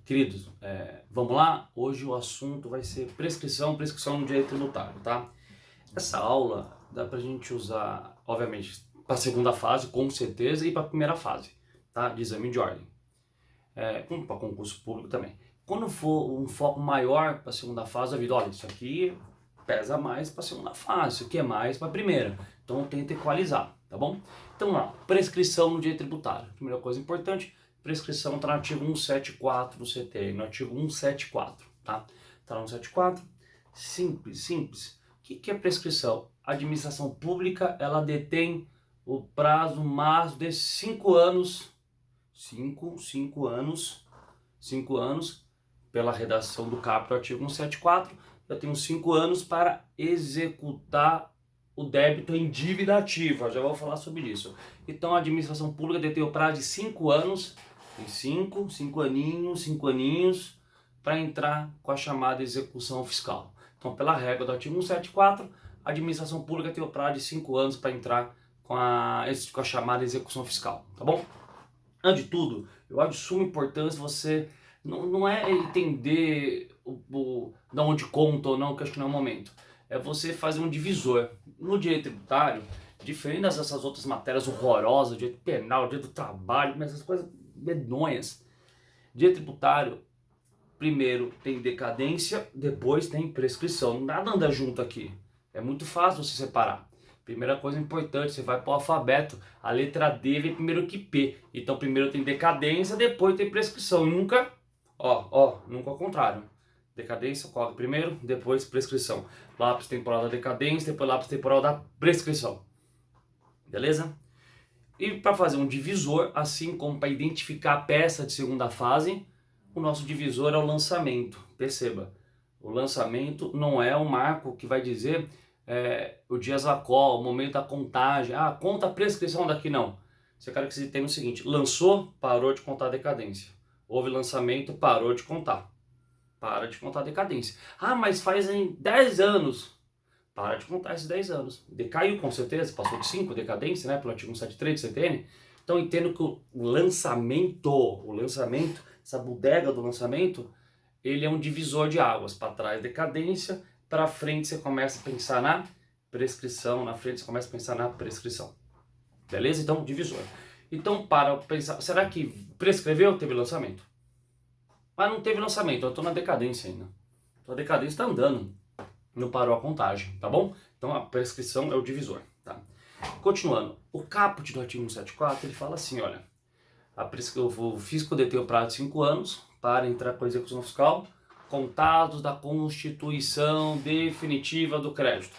Queridos, vamos lá? Hoje o assunto vai ser prescrição no direito tributário, tá? Essa aula dá pra gente usar, obviamente, para a segunda fase, com certeza, e para a primeira fase, tá? De exame de ordem. Para concurso público também. Quando for um foco maior para a segunda fase, a vida, olha, isso aqui pesa mais para a segunda fase, isso aqui é mais para a primeira. Então tenta equalizar, tá bom? Então lá, prescrição no direito tributário. Primeira coisa importante, prescrição está no artigo 174 do CTN, no artigo 174, tá? Está no 174, simples, simples. O que é prescrição? A administração pública, ela detém o prazo máximo de 5 anos, 5 anos, pela redação do caput do artigo 174, eu tenho 5 anos para executar o débito em dívida ativa, já vou falar sobre isso. Então a administração pública detém o prazo de 5 anos, tem 5 aninhos, para entrar com a chamada execução fiscal. Então, pela regra do artigo 174, a administração pública tem o prazo de 5 anos para entrar com a chamada execução fiscal, tá bom? Antes de tudo, eu acho de suma importância você não é entender de onde conta ou não, que eu acho que não é o momento. É você fazer um divisor. No direito tributário, diferente dessas outras matérias horrorosas, direito penal, direito do trabalho, mas essas coisas medonhas. Direito tributário, primeiro tem decadência, depois tem prescrição. Nada anda junto aqui. É muito fácil você separar. Primeira coisa importante, você vai para o alfabeto. A letra D vem primeiro que P. Então primeiro tem decadência, depois tem prescrição. Nunca, nunca ao contrário. Decadência ocorre primeiro, depois prescrição. Lápis temporal da decadência, depois lápis temporal da prescrição. Beleza? E para fazer um divisor, assim como para identificar a peça de segunda fase, o nosso divisor é o lançamento. Perceba, o lançamento não é o marco que vai dizer o dias a qual, o momento da contagem. Ah, conta a prescrição daqui, não. Você quer que você tenha o seguinte: lançou, parou de contar a decadência. Houve lançamento, parou de contar. Para de contar a decadência. Ah, mas faz em 10 anos. Para de contar esses 10 anos. Decaiu com certeza, passou de 5, decadência, né, pelo artigo 173 do CTN. Então entendo que o lançamento, essa bodega do lançamento, ele é um divisor de águas. Para trás, decadência, para frente você começa a pensar na prescrição, na frente você começa a pensar na prescrição. Beleza? Então, divisor. Então, para pensar, será que prescreveu? Teve lançamento. Mas não teve lançamento, eu estou na decadência ainda. Então a decadência está andando, não parou a contagem, tá bom? Então a prescrição é o divisor, tá? Continuando, o caput do artigo 174, ele fala assim, olha, o fisco detém o prazo de 5 anos para entrar com a execução fiscal, contados da constituição definitiva do crédito.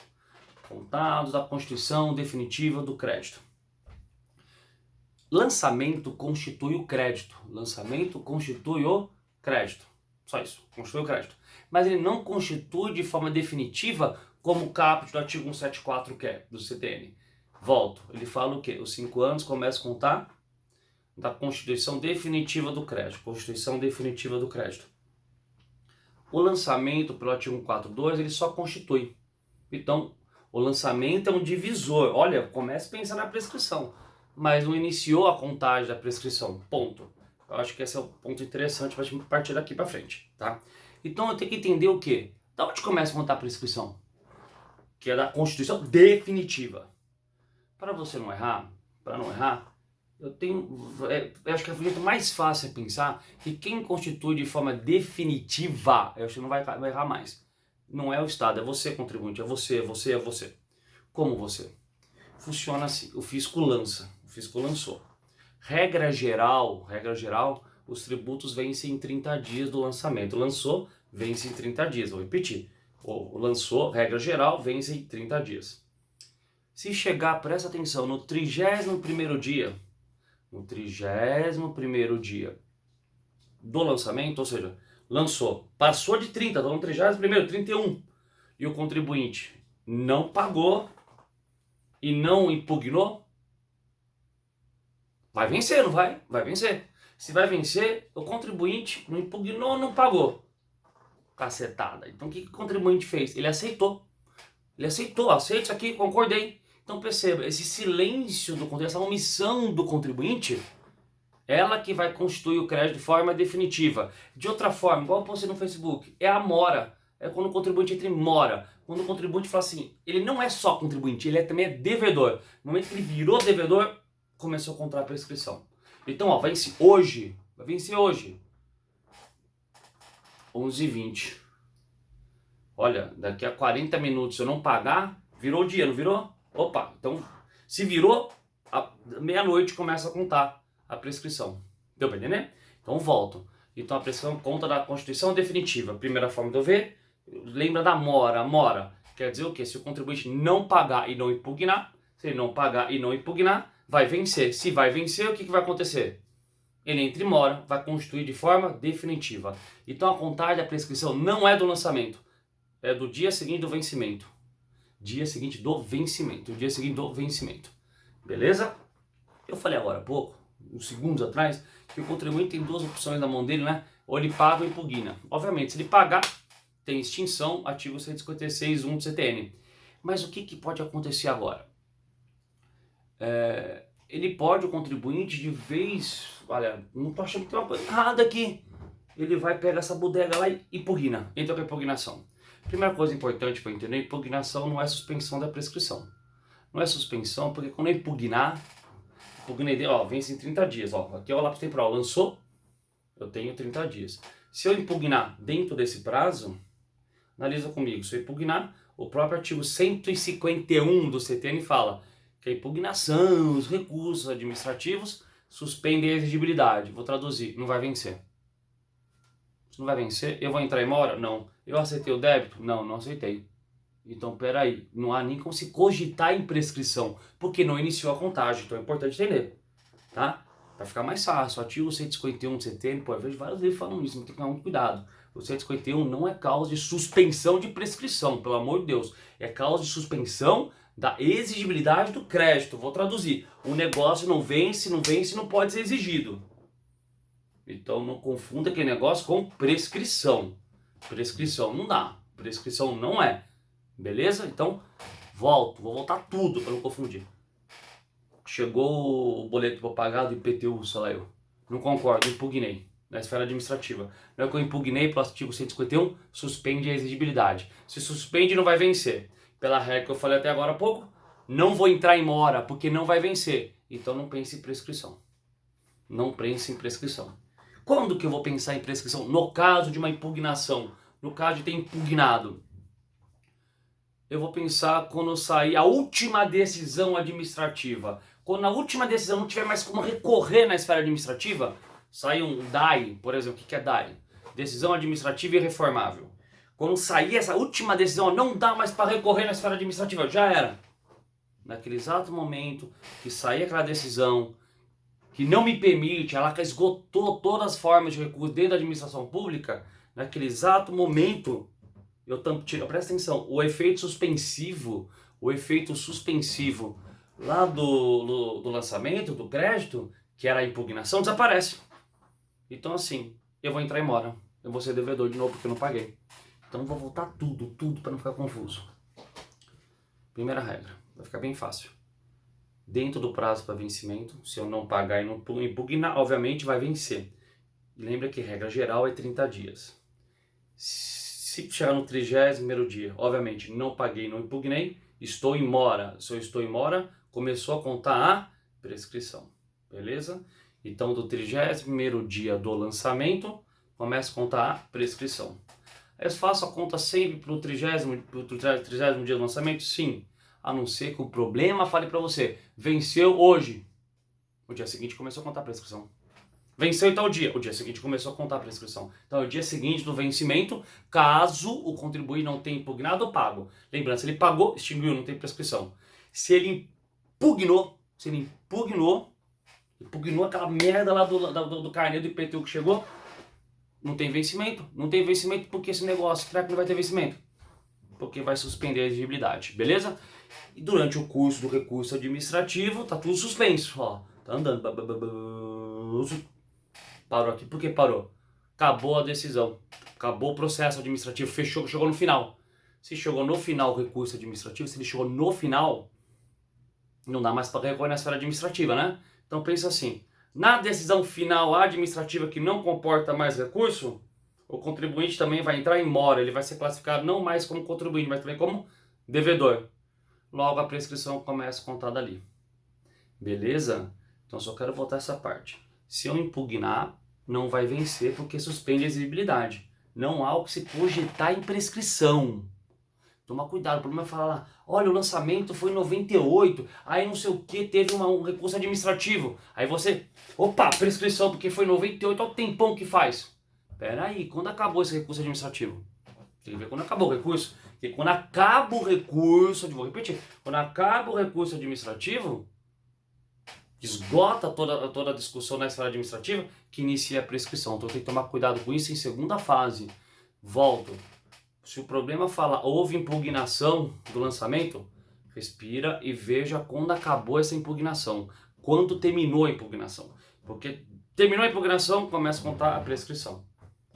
Contados da constituição definitiva do crédito. Lançamento constitui o crédito. Lançamento constitui o crédito. Só isso, constitui o crédito. Mas ele não constitui de forma definitiva como o caput do artigo 174 quer, do CTN. Volto, ele fala o quê? Os 5 anos começa a contar da constituição definitiva do crédito. Constituição definitiva do crédito. O lançamento pelo artigo 142, ele só constitui. Então, o lançamento é um divisor. Olha, comece a pensar na prescrição, mas não iniciou a contagem da prescrição. Ponto. Eu acho que esse é o ponto interessante para a gente partir daqui para frente, tá? Então eu tenho que entender o quê? Da onde começa a contar a prescrição? Que é da Constituição definitiva. Para você não errar, eu acho que a jeito mais fácil é pensar que quem constitui de forma definitiva, eu acho que não vai errar mais. Não é o Estado, é você contribuinte, é você. Como você? Funciona assim, o fisco lançou. Regra geral, os tributos vencem em 30 dias do lançamento. Lançou, vence em 30 dias. Vou repetir. Lançou, regra geral, vence em 30 dias. Se chegar, presta atenção, no 31º dia, do lançamento, ou seja, lançou, passou de 30, então no 31º, 31, e o contribuinte não pagou e não impugnou, vai vencer, não vai? Vai vencer. Se vai vencer, o contribuinte não impugnou, não pagou. Cacetada. Então o que o contribuinte fez? Ele aceitou. Aceita isso aqui, concordei. Então perceba, esse silêncio do contribuinte, essa omissão do contribuinte, Ela que vai constituir o crédito de forma definitiva. De outra forma, igual eu postei no Facebook, é a mora. É quando o contribuinte entra em mora. Quando o contribuinte fala assim, ele não é só contribuinte, ele também é devedor. No momento que ele virou devedor, começou a contar a prescrição. Então, ó, vence hoje. Vai vencer hoje. 11h20. Olha, daqui a 40 minutos, se eu não pagar, virou o dia, não virou? Opa, então, se virou, meia-noite começa a contar a prescrição. Deu pra entender? Então, volto. Então, a prescrição conta da Constituição definitiva. Primeira forma de eu ver, lembra da mora. A mora quer dizer o quê? Se o contribuinte não pagar e não impugnar, se ele não pagar e não impugnar, vai vencer. Se vai vencer, o que vai acontecer? Ele entra em mora, vai constituir de forma definitiva. Então, a contagem da prescrição não é do lançamento. É do dia seguinte do vencimento. Dia seguinte do vencimento. Dia seguinte do vencimento. Beleza? Eu falei agora há pouco, uns segundos atrás, que o contribuinte tem duas opções na mão dele, né? Ou ele paga ou impugna. Obviamente, se ele pagar, tem extinção, artigo 156.1 do CTN. Mas o que pode acontecer agora? Ele pode, o contribuinte, de vez... Olha, não tô achando que tem uma coisa errada aqui. Ele vai pegar essa bodega lá e impugna. Entra com a impugnação. Primeira coisa importante para entender, impugnação não é suspensão da prescrição. Não é suspensão, porque quando eu impugnar, impugnei, ó, vence em 30 dias. Ó, aqui é o lapso temporal, lançou, eu tenho 30 dias. Se eu impugnar dentro desse prazo, analisa comigo, se eu impugnar, o próprio artigo 151 do CTN fala que a impugnação, os recursos administrativos suspendem a exigibilidade. Vou traduzir, não vai vencer. Se não vai vencer, eu vou entrar em mora? Não. Eu aceitei o débito? Não, não aceitei. Então, peraí, não há nem como se cogitar em prescrição, porque não iniciou a contagem, então é importante entender, tá? Para ficar mais fácil, o artigo 151 do CTN, pô, eu vejo vários livros falando isso, mas tem que tomar muito cuidado. O 151 não é causa de suspensão de prescrição, pelo amor de Deus, é causa de suspensão da exigibilidade do crédito. Vou traduzir, o negócio não vence, não pode ser exigido. Então não confunda aquele negócio com prescrição. Prescrição não dá, prescrição não é. Beleza? Então, vou voltar tudo para não confundir. Chegou o boleto para pagar do IPTU, sei lá eu. Não concordo, impugnei. Na esfera administrativa. Não é que eu impugnei pelo artigo 151, suspende a exigibilidade. Se suspende, não vai vencer. Pela regra que eu falei até agora há pouco, não vou entrar em mora, porque não vai vencer. Então não pense em prescrição. Não pense em prescrição. Quando que eu vou pensar em prescrição? No caso de uma impugnação. No caso de ter impugnado. Eu vou pensar quando sair a última decisão administrativa. Quando a última decisão não tiver mais como recorrer na esfera administrativa, sai um DAI, por exemplo. O que é DAI? Decisão administrativa irreformável. Quando sair essa última decisão, não dá mais para recorrer na esfera administrativa, já era. Naquele exato momento que sair aquela decisão, que não me permite, ela esgotou todas as formas de recurso dentro da administração pública, naquele exato momento... presta atenção, o efeito suspensivo lá do lançamento, do crédito, que era a impugnação, desaparece. Então assim, eu vou entrar em mora, eu vou ser devedor de novo porque eu não paguei. Então vou voltar tudo para não ficar confuso. Primeira regra, vai ficar bem fácil. Dentro do prazo para vencimento, se eu não pagar e não impugnar, obviamente vai vencer. Lembra que regra geral é 30 dias. Se chegar no 31º dia, obviamente não paguei, não impugnei, estou em mora. Se eu estou em mora, começou a contar a prescrição, beleza? Então do 31º dia do lançamento, começa a contar a prescrição. Eu faço a conta sempre para o 30º dia do lançamento? Sim, a não ser que o problema fale para você, venceu hoje. O dia seguinte começou a contar a prescrição. Venceu em tal dia, o dia seguinte começou a contar a prescrição. Então é o dia seguinte do vencimento, caso o contribuinte não tenha impugnado ou pago. Lembrando, se ele pagou, extinguiu, não tem prescrição. Se ele impugnou aquela merda lá do carnê do IPTU que chegou, não tem vencimento. Não tem vencimento porque esse negócio, será que não vai ter vencimento? Porque vai suspender a exigibilidade, beleza? E durante o curso do recurso administrativo, tá tudo suspenso, ó. Tá andando. Parou aqui. Por que parou? Acabou a decisão. Acabou o processo administrativo. Fechou, chegou no final. Se chegou no final o recurso administrativo, se ele chegou no final, não dá mais para recorrer na esfera administrativa, né? Então pensa assim, Na decisão final administrativa que não comporta mais recurso, o contribuinte também vai entrar em mora, ele vai ser classificado não mais como contribuinte, mas também como devedor. Logo a prescrição começa a contar dali. Beleza? Então só quero voltar essa parte. Se eu impugnar, não vai vencer porque suspende a exigibilidade. Não há o que se cogitar em prescrição. Toma cuidado, o problema é falar lá, olha, o lançamento foi em 98, aí não sei o que, teve um recurso administrativo. Aí você, opa, prescrição porque foi em 98, olha o tempão que faz. Pera aí, quando acabou esse recurso administrativo? Tem que ver quando acabou o recurso. Porque quando acaba o recurso, vou repetir, quando acaba o recurso administrativo, esgota toda a discussão na esfera administrativa, que inicia a prescrição. Então tem que tomar cuidado com isso em segunda fase. Volto. Se o problema fala houve impugnação do lançamento, respira e veja quando acabou essa impugnação. Quando terminou a impugnação. Porque terminou a impugnação, começa a contar a prescrição.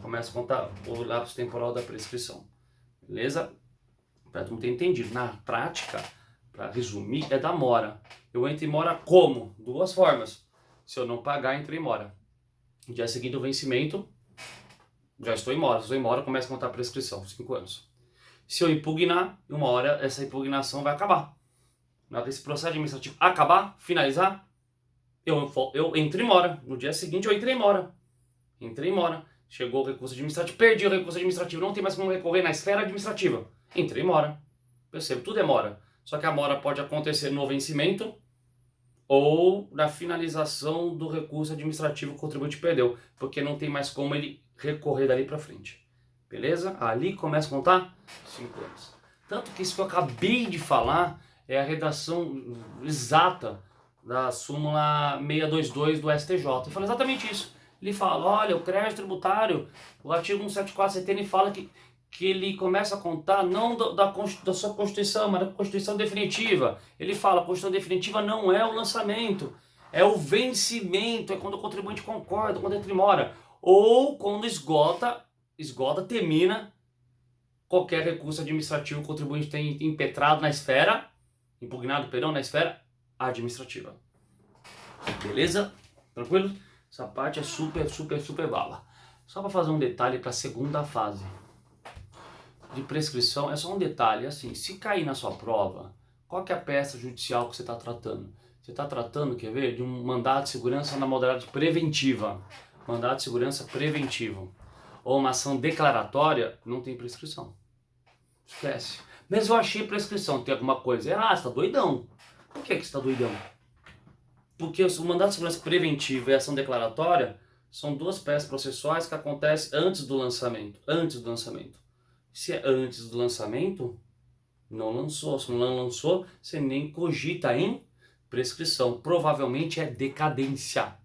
Começa a contar o lapso temporal da prescrição. Beleza? Para tu não ter entendido. Na prática, para resumir, é da mora. Eu entro em mora como? Duas formas. Se eu não pagar, entro em mora. No dia seguinte do vencimento, já estou em mora. Se estou em mora, começa a contar a prescrição, 5 anos. Se eu impugnar, uma hora essa impugnação vai acabar. Na hora que esse processo administrativo acabar, finalizar, eu entro em mora. No dia seguinte eu entrei em mora. Entrei em mora. Chegou o recurso administrativo, perdi o recurso administrativo, não tem mais como recorrer na esfera administrativa. Entrei em mora. Percebo, tudo é mora. Só que a mora pode acontecer no vencimento ou na finalização do recurso administrativo que o contribuinte perdeu, porque não tem mais como ele recorrer dali para frente. Beleza? Ali começa a contar 5 anos. Tanto que isso que eu acabei de falar é a redação exata da súmula 622 do STJ. Eu falo exatamente isso. Ele fala, olha, o crédito tributário, o artigo 174 CT, ele fala que ele começa a contar não da sua Constituição, mas da Constituição definitiva. Ele fala, a Constituição definitiva não é o lançamento, é o vencimento, é quando o contribuinte concorda, quando entra em mora, ou quando esgota, termina qualquer recurso administrativo que o contribuinte tem impetrado na esfera, impugnado, perdão, na esfera administrativa. Beleza? Tranquilo? Essa parte é super bala. Só para fazer um detalhe para a segunda fase de prescrição, é só um detalhe, assim, se cair na sua prova, qual que é a peça judicial que você está tratando? Você está tratando, quer ver, de um mandado de segurança na modalidade preventiva. Mandado de segurança preventivo. Ou uma ação declaratória, não tem prescrição. Esquece. Mas eu achei prescrição, tem alguma coisa. Você está doidão. Por que você está doidão? Porque o mandado de segurança preventivo e a ação declaratória são duas peças processuais que acontecem antes do lançamento. Antes do lançamento. Se é antes do lançamento, não lançou. Se não lançou, você nem cogita em prescrição. Provavelmente é decadência.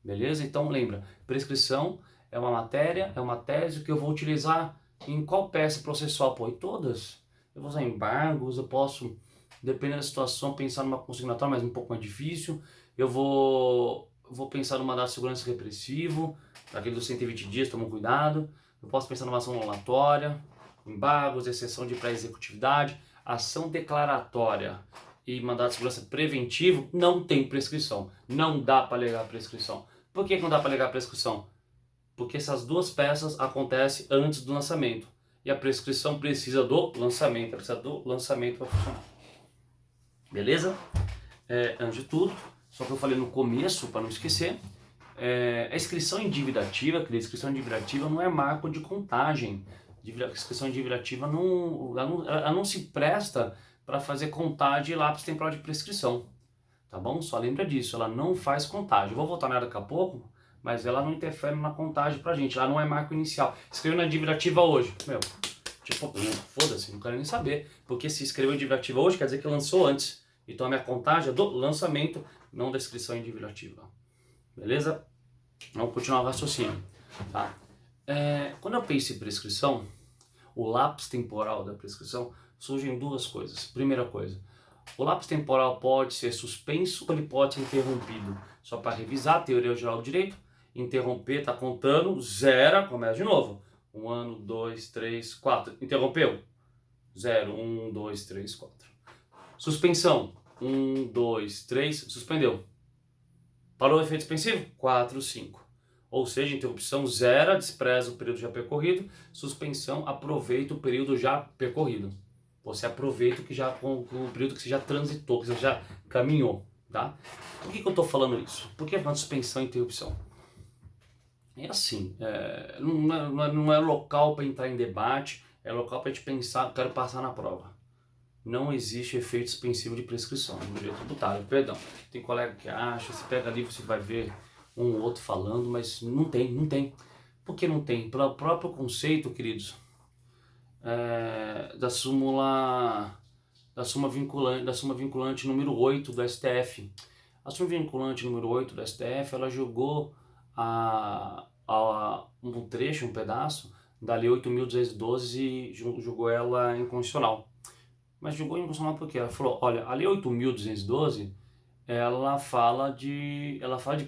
Beleza? Então lembra, prescrição é uma matéria, é uma tese que eu vou utilizar em qual peça processual? Pô, em todas. Eu vou usar embargos, eu posso, dependendo da situação, pensar numa consignatória, mas um pouco mais difícil. Eu vou pensar numa mandado de segurança repressivo, aquele dos 120 dias, toma cuidado. Eu posso pensar numa ação anulatória, embargos, exceção de pré-executividade, ação declaratória e mandado de segurança preventivo não tem prescrição. Não dá para alegar prescrição. Por que não dá para alegar prescrição? Porque essas duas peças acontecem antes do lançamento. E a prescrição precisa do lançamento. Precisa do lançamento para funcionar. Beleza? Antes de tudo, só que eu falei no começo, para não esquecer, a inscrição em dívida ativa, que a inscrição em dívida ativa não é marco de contagem. A inscrição em dívida ativa ela não se presta para fazer contagem de lapso temporal de prescrição. Tá bom? Só lembra disso, ela não faz contagem. Eu vou voltar nela daqui a pouco, mas ela não interfere na contagem pra gente, ela não é marco inicial. Escreveu na dívida ativa hoje, tipo, foda-se, não quero nem saber. Porque se escreveu em dívida ativa hoje, quer dizer que lançou antes. Então a minha contagem é do lançamento, não da inscrição em dívida ativa. Beleza? Vamos continuar o raciocínio. Tá? Quando eu penso em prescrição, o lapso temporal da prescrição surgem duas coisas. Primeira coisa, o lapso temporal pode ser suspenso ou ele pode ser interrompido. Só para revisar a teoria geral do direito, interromper, tá contando, zera, começa de novo. 1 ano, 2, 3, 4. Interrompeu? 0, 1, 2, 3, 4. Suspensão. 1, 2, 3, suspendeu. Parou o efeito suspensivo? 4, 5. Ou seja, interrupção zera, despreza o período já percorrido, suspensão, aproveita o período já percorrido. Você aproveita o período que você já transitou, que você já caminhou, tá? Por que eu estou falando isso? Por que é uma suspensão e interrupção? É assim, não é local para entrar em debate, é local para a gente pensar, quero passar na prova. Não existe efeito suspensivo de prescrição no direito tributário, perdão. Tem colega que acha, você pega ali, você vai ver um ou outro falando, mas não tem. Por que não tem? Pelo próprio conceito, queridos, da súmula vinculante número 8 do STF. A súmula vinculante número 8 do STF, ela jogou um trecho, um pedaço da Lei 8.212 e jogou ela inconstitucional. Mas jogou inconstitucional por quê? Ela falou, olha, a Lei 8.212, ela fala de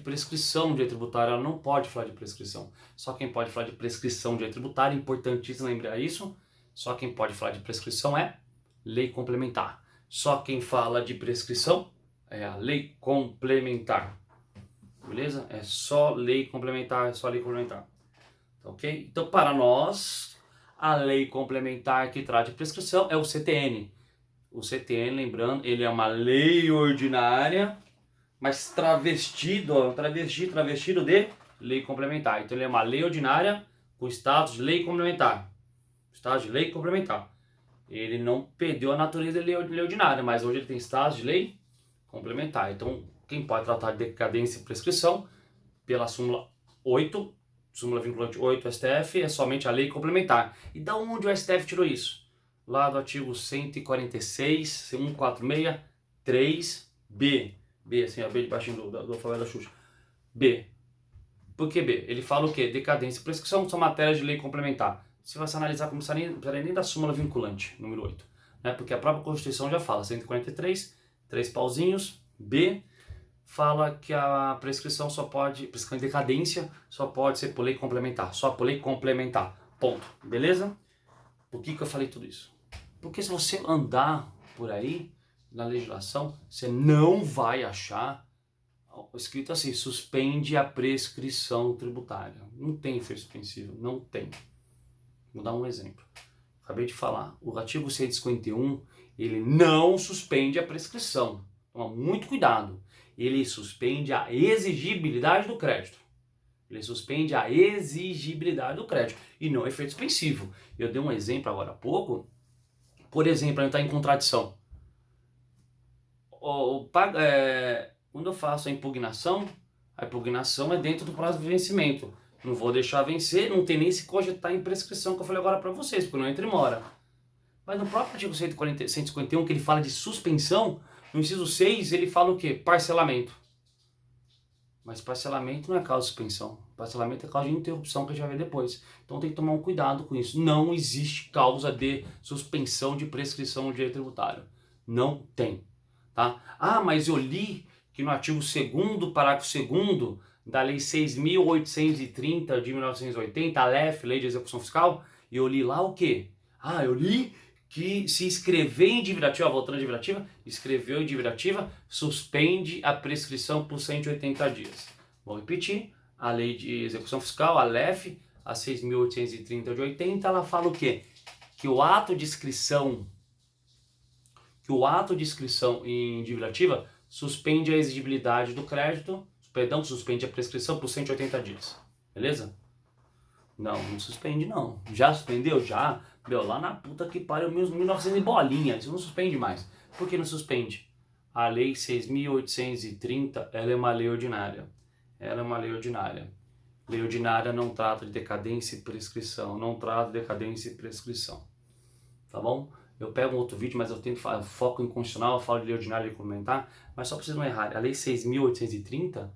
prescrição de direito tributário, ela não pode falar de prescrição. Só quem pode falar de prescrição de direito tributário, importantíssimo lembrar isso, só quem pode falar de prescrição é lei complementar. Só quem fala de prescrição é a lei complementar. Beleza? É só lei complementar, Ok? Então, para nós, a lei complementar que trata de prescrição é o CTN. O CTN, lembrando, ele é uma lei ordinária, mas travestido de lei complementar. Então ele é uma lei ordinária com status de lei complementar. Status de lei complementar. Ele não perdeu a natureza de lei ordinária, mas hoje ele tem status de lei complementar. Então, quem pode tratar de decadência e prescrição pela súmula 8, súmula vinculante 8 do STF, é somente a lei complementar. E da onde o STF tirou isso? Lá do artigo 146, 146, 3B. B, assim, a B de baixinho do alfabeto da Xuxa. B. Por que B? Ele fala o quê? Decadência e prescrição são matérias de lei complementar. Se você analisar, como não precisa nem da súmula vinculante, número 8. Né? Porque a própria Constituição já fala, 143, 3 pauzinhos, B, fala que a prescrição e decadência só pode ser por lei complementar. Só por lei complementar. Ponto. Beleza? Por que eu falei tudo isso? Porque se você andar por aí, na legislação, você não vai achar escrito assim, suspende a prescrição tributária. Não tem efeito suspensivo, não tem. Vou dar um exemplo. Acabei de falar, o artigo 151, ele não suspende a prescrição. Toma muito cuidado. Ele suspende a exigibilidade do crédito. Ele suspende a exigibilidade do crédito e não efeito suspensivo. Eu dei um exemplo agora há pouco. Por exemplo, a gente está em contradição. Quando eu faço a impugnação é dentro do prazo de vencimento. Não vou deixar vencer, não tem nem se cogitar em prescrição, que eu falei agora para vocês, porque não entra e mora. Mas no próprio artigo 151, que ele fala de suspensão, no inciso 6, ele fala o quê? Parcelamento. Mas parcelamento não é causa de suspensão. Parcelamento é causa de interrupção, que a gente vai ver depois. Então tem que tomar um cuidado com isso. Não existe causa de suspensão de prescrição no direito tributário. Não tem. Tá? Ah, mas eu li que no artigo 2º, parágrafo 2º da Lei 6.830 de 1980, a LEF, Lei de Execução Fiscal, e eu li lá o quê? Ah, eu li que se escrever em dívida ativa, voltando à dívida ativa, escreveu em dívida ativa, suspende a prescrição por 180 dias. Vou repetir, a Lei de Execução Fiscal, a LEF, a 6.830 de 80, ela fala o quê? Que o ato de inscrição em dívida ativa suspende a exigibilidade do crédito, suspende a prescrição por 180 dias. Beleza? Não suspende não. Já suspendeu? Já. Meu, lá na puta que pariu, 1900 e bolinha. Isso não suspende mais. Por que não suspende? A Lei 6.830, ela é uma lei ordinária. Lei ordinária não trata de decadência e prescrição. Tá bom? Eu pego um outro vídeo, mas eu tento foco em constitucional, eu falo de lei ordinária e complementar, mas só para vocês não errarem. A Lei 6.830,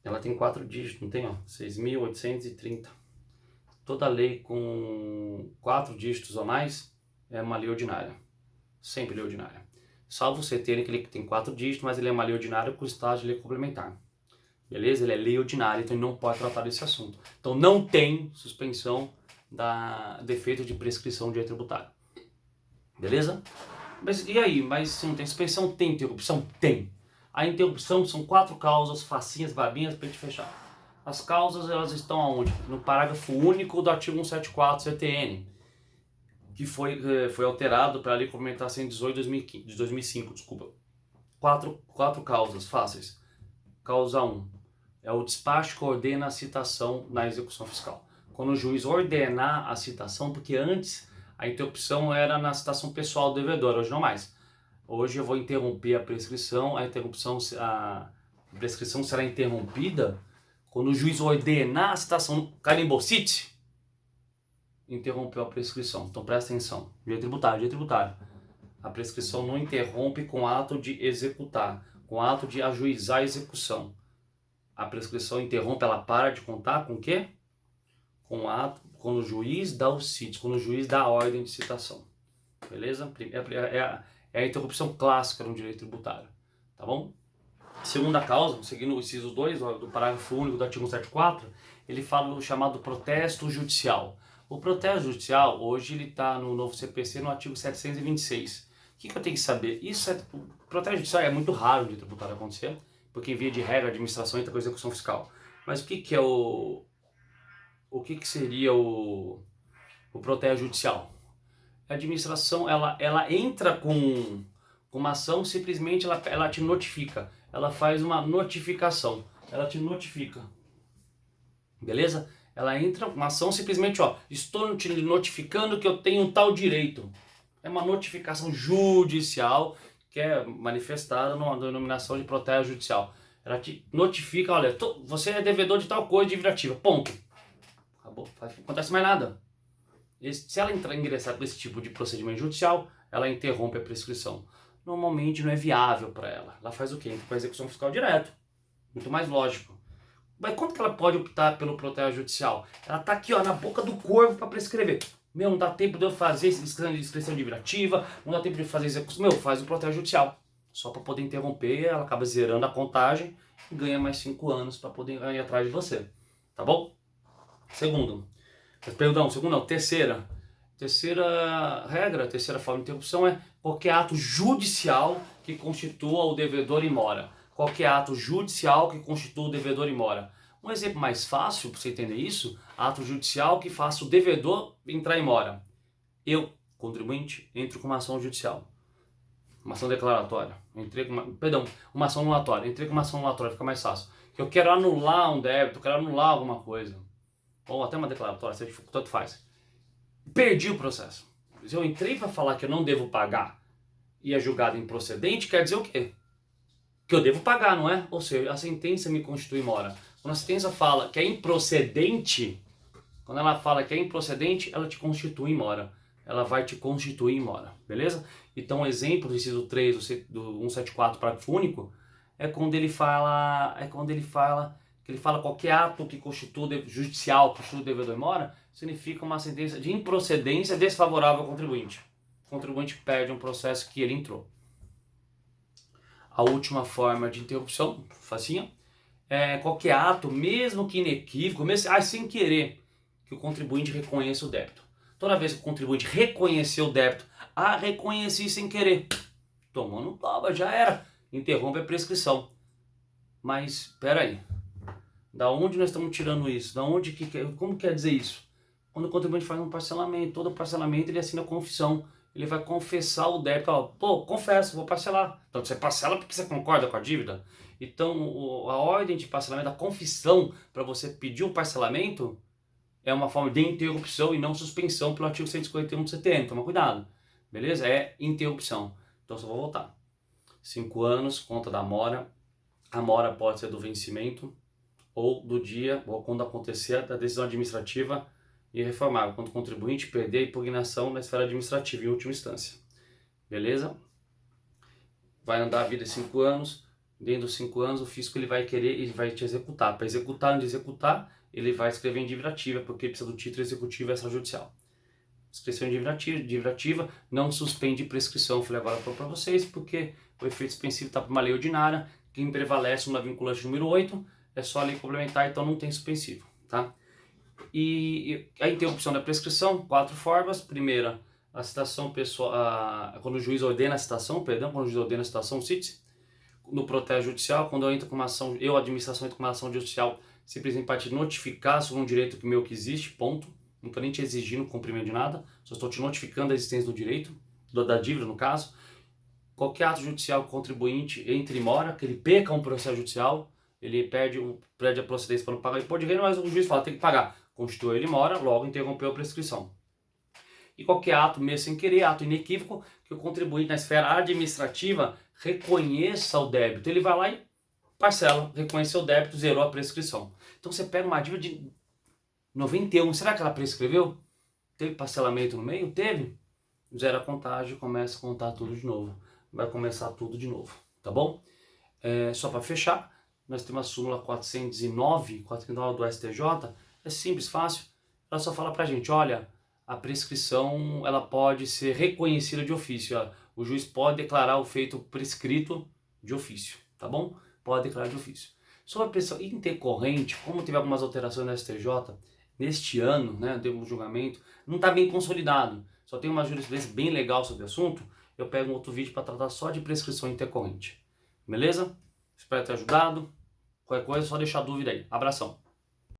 ela tem 4 dígitos, não tem? Ó, 6.830. Toda lei com 4 dígitos ou mais é uma lei ordinária. Sempre lei ordinária. Salvo o CTN, que ele tem 4 dígitos, mas ele é uma lei ordinária com estágio de lei complementar. Beleza? Ele é lei ordinária, então ele não pode tratar desse assunto. Então não tem suspensão da defeito de prescrição de direito tributário. Beleza? Mas e aí? Mas se não tem suspensão, tem interrupção? Tem. A interrupção são 4 causas, facinhas, babinhas para gente fechar. As causas, elas estão aonde? No parágrafo único do artigo 174 CTN, que foi alterado para a Lei Complementar 118 de 2005, desculpa. Quatro causas fáceis. Causa 1 é o despacho que ordena a citação na execução fiscal. Quando o juiz ordenar a citação, porque antes a interrupção era na citação pessoal do devedor, hoje não mais. Hoje eu vou interromper a prescrição, a prescrição será interrompida quando o juiz ordenar a citação, carimbou, cite, interrompeu a prescrição. Então presta atenção, direito tributário. A prescrição não interrompe com o ato de executar, com o ato de ajuizar a execução. A prescrição interrompe, ela para de contar com o quê? Com o ato, quando o juiz dá o cite, quando o juiz dá a ordem de citação. Beleza? É a interrupção clássica no direito tributário. Tá bom? Segunda causa, seguindo o inciso 2 do parágrafo único do artigo 174, ele fala do chamado protesto judicial. O protesto judicial, hoje, ele está no novo CPC no artigo 726. O que eu tenho que saber? O protesto judicial é muito raro de tributário acontecer, porque em via de regra a administração entra com a execução fiscal. Mas o que seria o protesto judicial? A administração, ela entra com uma ação, simplesmente ela te notifica. Ela faz uma notificação. Ela te notifica. Beleza? Ela entra com uma ação, simplesmente, estou te notificando que eu tenho um tal direito. É uma notificação judicial que é manifestada numa denominação de protesto judicial. Ela te notifica, olha, você é devedor de tal coisa, dívida ativa. Ponto. Acabou. Não acontece mais nada. Se ela ingressar com esse tipo de procedimento judicial, ela interrompe a prescrição. Normalmente não é viável para ela. Ela faz o quê? Entra com a execução fiscal direto. Muito mais lógico. Mas quanto que ela pode optar pelo protesto judicial? Ela está aqui na boca do corvo para prescrever. Não dá tempo de eu fazer inscrição de dívida ativa, não dá tempo de eu fazer execução. Faz o protesto judicial. Só para poder interromper, ela acaba zerando a contagem e ganha mais 5 anos para poder ir atrás de você. Tá bom? Terceira regra, terceira forma de interrupção é qualquer ato judicial que constitua o devedor em mora. Qualquer ato judicial que constitua o devedor em mora. Um exemplo mais fácil para você entender isso, ato judicial que faça o devedor entrar em mora. Eu, contribuinte, entro com uma ação judicial. Uma ação declaratória. Uma ação anulatória. Entrei com uma ação anulatória, fica mais fácil. Que eu quero anular um débito, eu quero anular alguma coisa. Ou até uma declaratória, tanto faz. Perdi o processo. Se eu entrei para falar que eu não devo pagar e é julgado improcedente, quer dizer o quê? Que eu devo pagar, não é? Ou seja, a sentença me constitui mora. Quando a sentença fala que é improcedente, ela te constitui mora. Ela vai te constituir mora, beleza? Então, o exemplo do inciso 3 do 174, parágrafo único, é quando ele fala qualquer ato que constitua judicial, constitua devedor em mora, significa uma sentença de improcedência desfavorável ao contribuinte. O contribuinte perde um processo que ele entrou. A última forma de interrupção, facinha, é qualquer ato, mesmo que inequívoco, sem querer, que o contribuinte reconheça o débito. Toda vez que o contribuinte reconhecer o débito, reconheci sem querer, tomou no toba, já era, interrompe a prescrição. Mas, espera aí, da onde nós estamos tirando isso? Como quer dizer isso? Quando o contribuinte faz um parcelamento, todo parcelamento ele assina a confissão. Ele vai confessar o débito. Confesso, vou parcelar. Então você parcela porque você concorda com a dívida. Então a ordem de parcelamento, a confissão para você pedir um parcelamento é uma forma de interrupção e não suspensão pelo artigo 151 do CTN. Toma cuidado. Beleza? É interrupção. Então só vou voltar. 5 anos, conta da mora. A mora pode ser do vencimento ou do dia, ou quando acontecer a decisão administrativa irreformável, quando o contribuinte perder a impugnação na esfera administrativa em última instância. Beleza? Vai andar a vida 5 anos, dentro dos 5 anos o fisco ele vai te executar. Para executar, antes de executar, ele vai escrever em dívida ativa, porque ele precisa do título executivo extrajudicial. Inscrição em dívida ativa não suspende prescrição. Eu falei agora para vocês, porque o efeito suspensivo está para uma lei ordinária, quem prevalece na vinculante número 8, é só a lei complementar, então não tem suspensivo, tá? E a interrupção da prescrição, 4 formas. Primeira, a citação pessoal, quando o juiz ordena a citação, cite-se. no protesto judicial, quando eu entro com uma ação, a administração, entro com uma ação judicial, simplesmente para te notificar sobre um direito meu que existe, ponto. Não estou nem te exigindo cumprimento de nada, só estou te notificando a existência do direito, da dívida no caso. Qualquer ato judicial que o contribuinte entre e mora, que ele perca um processo judicial, ele perde a procedência para não pagar imposto de renda, mas o juiz fala, tem que pagar. Constituiu ele mora, logo interrompeu a prescrição. E qualquer ato, mesmo sem querer, ato inequívoco, que o contribuinte na esfera administrativa reconheça o débito. Ele vai lá e parcela, reconheceu o débito, zerou a prescrição. Então você pega uma dívida de 91, será que ela prescreveu? Teve parcelamento no meio? Teve? Zera a contagem e começa a contar tudo de novo. Vai começar tudo de novo, tá bom? Só para fechar, nós temos a súmula 409 do STJ, é simples, fácil. Ela só fala pra gente, olha, a prescrição ela pode ser reconhecida de ofício. O juiz pode declarar o feito prescrito de ofício, tá bom? Pode declarar de ofício. Sobre a prescrição intercorrente, como teve algumas alterações no STJ, neste ano, né, teve um julgamento, não está bem consolidado. Só tem uma jurisprudência bem legal sobre o assunto. Eu pego um outro vídeo para tratar só de prescrição intercorrente. Beleza? Espero ter ajudado. Qualquer coisa, é só deixar dúvida aí. Abração.